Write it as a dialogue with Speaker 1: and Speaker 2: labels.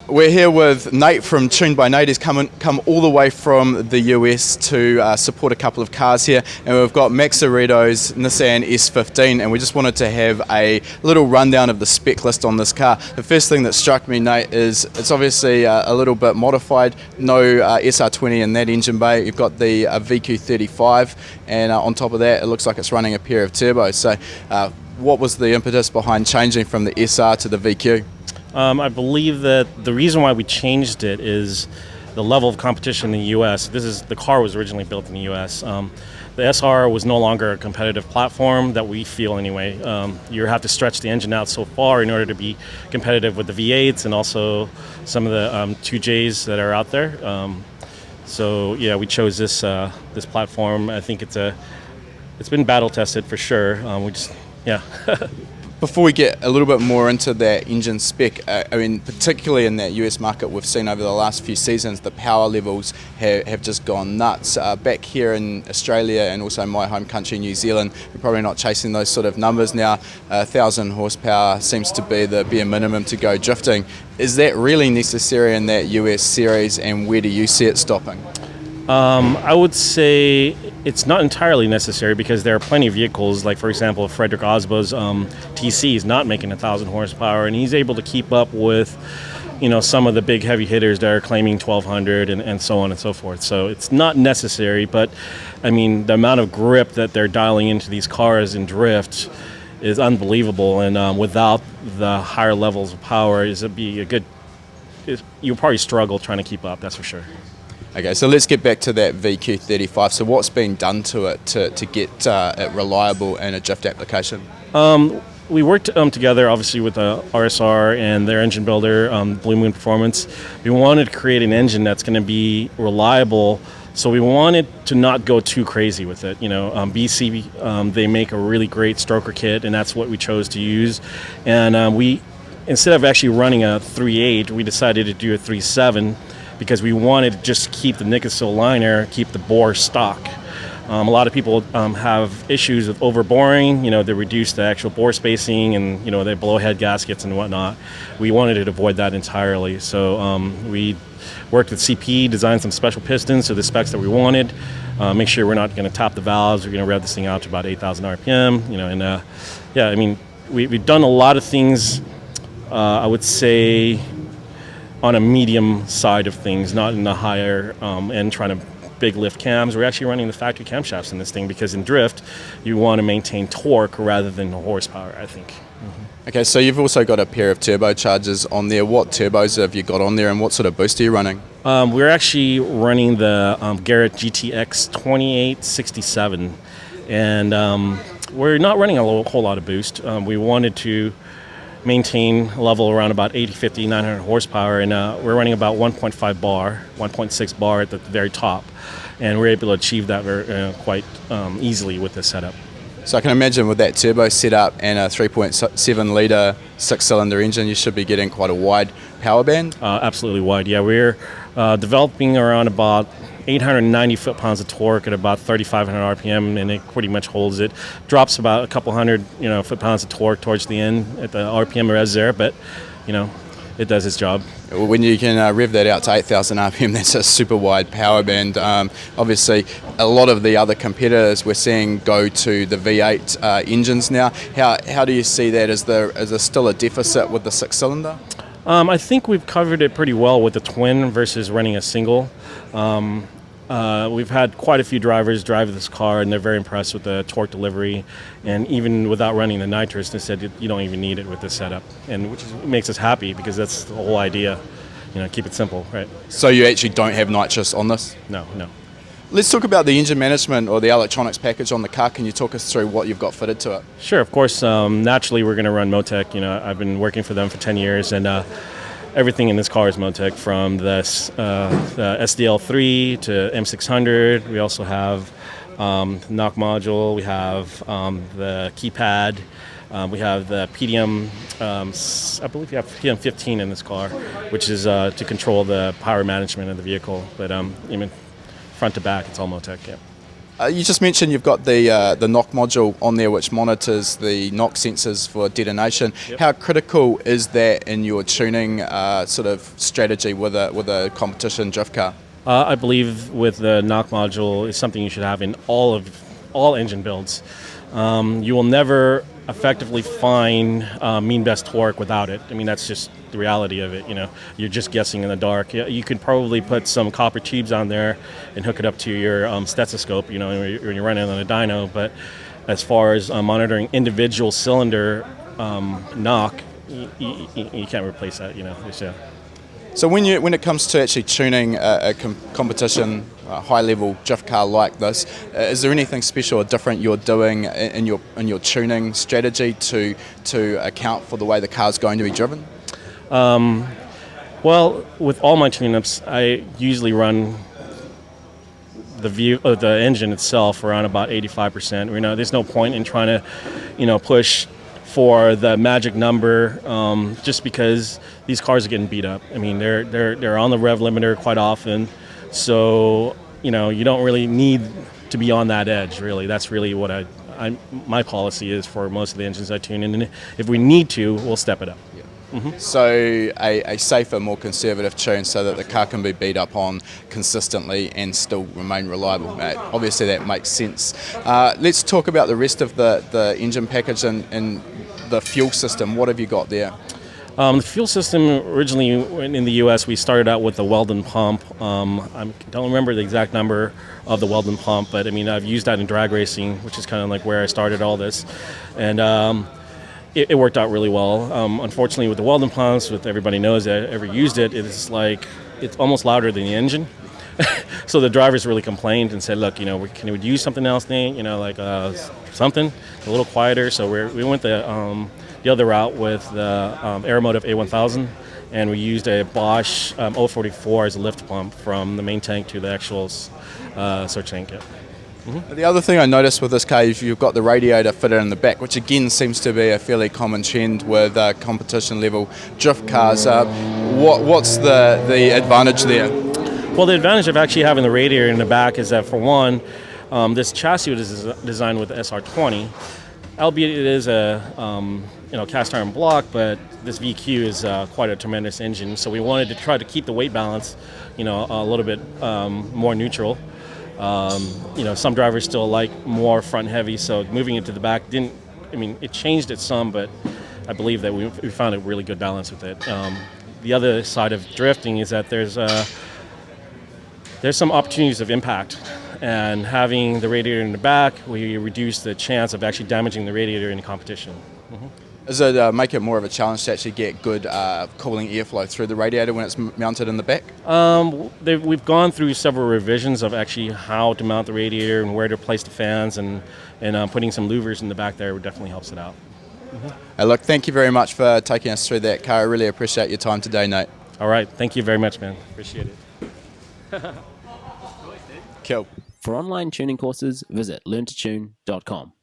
Speaker 1: We're here with Nate from Tuned by Nate. He's come all the way from the US to support a couple of cars here, and we've got Max Areto's Nissan S15, and we just wanted to have a little rundown of the spec list on this car. The first thing that struck me, Nate, is it's obviously a little bit modified. No SR20 in that engine bay. You've got the VQ35, and on top of that, it looks like it's running a pair of turbos. So, what was the impetus behind changing from the SR to the VQ?
Speaker 2: I believe that the reason why we changed it is the level of competition in the U.S. The car was originally built in the U.S. The SR was no longer a competitive platform that we feel anyway. You have to stretch the engine out so far in order to be competitive with the V8s and also some of the 2Js that are out there. So yeah, we chose this platform. I think it's been battle tested for sure. Yeah.
Speaker 1: Before we get a little bit more into that engine spec, I mean, particularly in that US market, we've seen over the last few seasons the power levels have just gone nuts. Back here in Australia and also my home country, New Zealand, we're probably not chasing those sort of numbers now. 1,000 horsepower seems to be the bare minimum to go drifting. Is that really necessary in that US series, and where do you see it stopping?
Speaker 2: I would say it's not entirely necessary because there are plenty of vehicles, like for example, Frederick Osbo's TC is not making 1,000 horsepower, and he's able to keep up with, some of the big heavy hitters that are claiming 1,200 and so on and so forth. So it's not necessary, but I mean, the amount of grip that they're dialing into these cars in drift is unbelievable, and without the higher levels of power, you'll probably struggle trying to keep up, that's for sure.
Speaker 1: Okay, so let's get back to that VQ35. So what's been done to it to get it reliable in a drift application?
Speaker 2: We worked together, obviously, with the RSR and their engine builder, Blue Moon Performance. We wanted to create an engine that's going to be reliable, so we wanted to not go too crazy with it. BC, they make a really great stroker kit, and that's what we chose to use. And instead of actually running a 3.8, we decided to do a 3.7, because we wanted to just keep the Nickel liner, keep the bore stock. A lot of people have issues with overboring. They reduce the actual bore spacing, and they blow head gaskets and whatnot. We wanted to avoid that entirely, so we worked with CP, designed some special pistons to the specs that we wanted. Make sure we're not going to top the valves. We're going to rev this thing out to about 8,000 RPM. Yeah, I mean, we've done a lot of things. I would say, on a medium side of things, not in the higher end, trying to big lift cams. We're actually running the factory camshafts in this thing because in drift, you want to maintain torque rather than horsepower, I think. Mm-hmm.
Speaker 1: Okay, so you've also got a pair of turbochargers on there. What turbos have you got on there, and what sort of boost are you running?
Speaker 2: We're actually running the Garrett GTX 2867, and we're not running a whole lot of boost. We wanted to maintain a level around about 850, 900 horsepower, and we're running about 1.5 bar, 1.6 bar at the very top, and we're able to achieve that quite easily with this setup.
Speaker 1: So I can imagine with that turbo setup and a 3.7 litre 6-cylinder engine, you should be getting quite a wide power band?
Speaker 2: Absolutely wide, yeah. We're developing around about 890 foot-pounds of torque at about 3,500 RPM, and it pretty much holds it. Drops about a couple hundred, foot-pounds of torque towards the end at the RPM res there, but, it does its job.
Speaker 1: When you can rev that out to 8,000 RPM, that's a super wide power band. Obviously, a lot of the other competitors we're seeing go to the V8 engines now. How do you see that? Is there still a deficit with the 6-cylinder?
Speaker 2: I think we've covered it pretty well with the twin versus running a single. We've had quite a few drivers drive this car, and they're very impressed with the torque delivery. And even without running the nitrous, they said you don't even need it with this setup, and which makes us happy because that's the whole idea. Keep it simple, right? So
Speaker 1: you actually don't have nitrous on this?
Speaker 2: No.
Speaker 1: Let's talk about the engine management or the electronics package on the car. Can you talk us through what you've got fitted to it?
Speaker 2: Sure, of course. Naturally, we're going to run MoTeC. I've been working for them for 10 years, and everything in this car is MoTeC, from the SDL3 to M600. We also have the knock module. We have the keypad. We have the PDM, I believe we have PDM 15 in this car, which is to control the power management of the vehicle. But even front to back, it's all MoTeC, yeah.
Speaker 1: You just mentioned you've got the knock module on there which monitors the knock sensors for detonation.
Speaker 2: Yep.
Speaker 1: How critical is that in your tuning sort of strategy with a competition drift car?
Speaker 2: I believe with the knock module is something you should have in all engine builds. You will never effectively find mean best torque without it. I mean, that's just the reality of it. You know, you're just guessing in the dark. You could probably put some copper tubes on there and hook it up to your stethoscope. You know, when you're running on a dyno. But as far as monitoring individual cylinder knock, you can't replace that. You know,
Speaker 1: So when it comes to actually tuning a competition high-level drift car like this, is there anything special or different you're doing in your tuning strategy to account for the way the car's going to be driven?
Speaker 2: Well, with all my tune-ups, I usually run the engine itself around about 85%. You know, there's no point in trying to, push for the magic number, just because these cars are getting beat up. I mean, they're on the rev limiter quite often, so you don't really need to be on that edge. Really, that's really what my policy is for most of the engines I tune in. And if we need to, we'll step it up.
Speaker 1: Yeah. Mm-hmm. So a safer, more conservative tune so that the car can be beat up on consistently and still remain reliable. Obviously that makes sense. Let's talk about the rest of the engine package and the fuel system. What have you got there?
Speaker 2: The fuel system, originally in the U.S., we started out with a Weldon pump. I don't remember the exact number of the Weldon pump, but I mean, I've used that in drag racing, which is kind of like where I started all this. And it worked out really well. Unfortunately, with the Weldon pumps, with everybody knows that ever used it, it's almost louder than the engine. So the drivers really complained and said, look, can we use something else, Nate? Something a little quieter. So we went the other route with the Aeromotive A1000, and we used a Bosch 044 as a lift pump from the main tank to the actual search tank. Yeah. Mm-hmm.
Speaker 1: The other thing I noticed with this car is you've got the radiator fitted in the back, which again seems to be a fairly common trend with competition level drift cars. What's the advantage there?
Speaker 2: Well, the advantage of actually having the radiator in the back is that, for one, this chassis was designed with the SR20, albeit it is a cast iron block, but this VQ is quite a tremendous engine. So we wanted to try to keep the weight balance, a little bit more neutral. Some drivers still like more front heavy, so moving it to the back it changed it some, but I believe that we found a really good balance with it. The other side of drifting is that there's some opportunities of impact, and having the radiator in the back, we reduce the chance of actually damaging the radiator in the competition. Mm-hmm.
Speaker 1: Does it make it more of a challenge to actually get good cooling airflow through the radiator when it's mounted in the back?
Speaker 2: We've gone through several revisions of actually how to mount the radiator and where to place the fans, and putting some louvers in the back there definitely helps it out. Mm-hmm.
Speaker 1: Look, thank you very much for taking us through that car. I really appreciate your time today, Nate.
Speaker 2: All right, thank you very much, man. Appreciate it.
Speaker 1: Cool.
Speaker 3: For online tuning courses, visit learntotune.com.